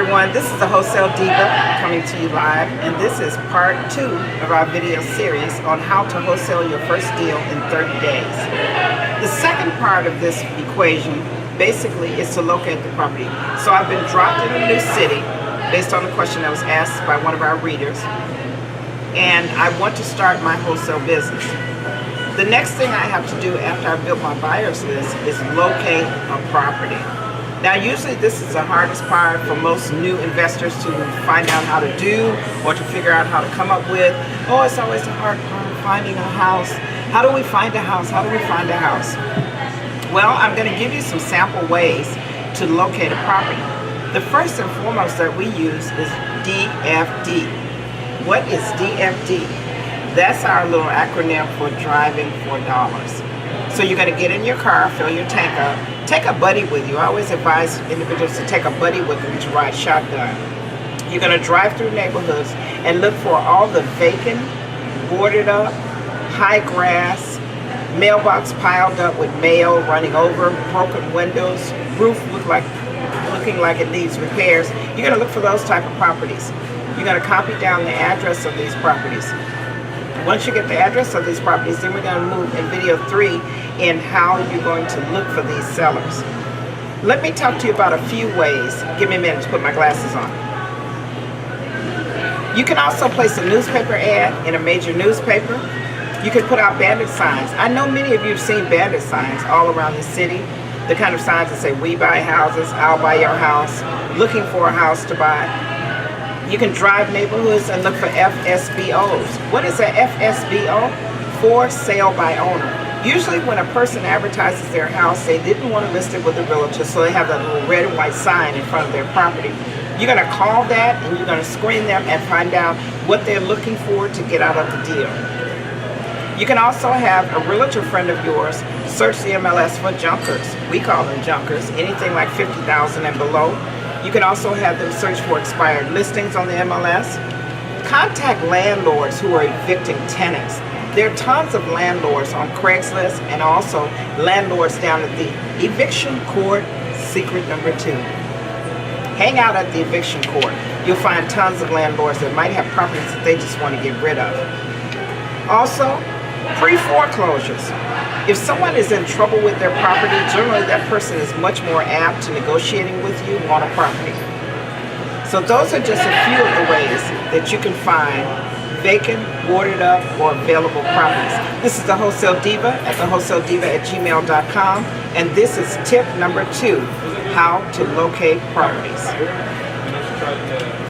everyone, this is the Wholesale Diva coming to you live, and this is part 2 of our video series on how to wholesale your first deal in 30 days. The second part of this equation basically is to locate the property. So I've been dropped in a new city based on the question that was asked by one of our readers, and I want to start my wholesale business. The next thing I have to do after I've built my buyer's list is locate a property. Now, usually this is the hardest part for most new investors to find out how to do or to figure out how to come up with. Oh, it's always the hard part, finding a house. How do we find a house? How do we find a house? Well, I'm going to give you some sample ways to locate a property. The first and foremost that we use is DFD. What is DFD? That's our little acronym for driving for dollars. So you're going to get in your car, fill your tank up, take a buddy with you. I always advise individuals to take a buddy with them to ride shotgun. You're going to drive through neighborhoods and look for all the vacant, boarded up, high grass, mailbox piled up with mail running over, broken windows, roof looking like it needs repairs. You're going to look for those type of properties. You're going to copy down the address of these properties. Once you get the address of these properties, then we're going to move in video 3 in how you're going to look for these sellers. Let me talk to you about a few ways. Give me a minute to put my glasses on. You can also place a newspaper ad in a major newspaper. You can put out bandit signs. I know many of you have seen bandit signs all around the city. The kind of signs that say, "We buy houses," "I'll buy your house," "Looking for a house to buy." You can drive neighborhoods and look for FSBOs. What is an FSBO? For sale by owner. Usually when a person advertises their house, they didn't want to list it with a realtor, so they have that little red and white sign in front of their property. You're going to call that and you're going to screen them and find out what they're looking for to get out of the deal. You can also have a realtor friend of yours search the MLS for junkers. We call them junkers, anything like 50,000 and below. You can also have them search for expired listings on the MLS. Contact landlords who are evicting tenants. There are tons of landlords on Craigslist and also landlords down at the eviction court, secret number 2. Hang out at the eviction court. You'll find tons of landlords that might have properties that they just want to get rid of. Also, pre-foreclosures. If someone is in trouble with their property, generally that person is much more apt to negotiating with you on a property. So those are just a few of the ways that you can find vacant, boarded up, or available properties. This is the Wholesale Diva at thewholesalediva@gmail.com, and this is tip number 2, how to locate properties.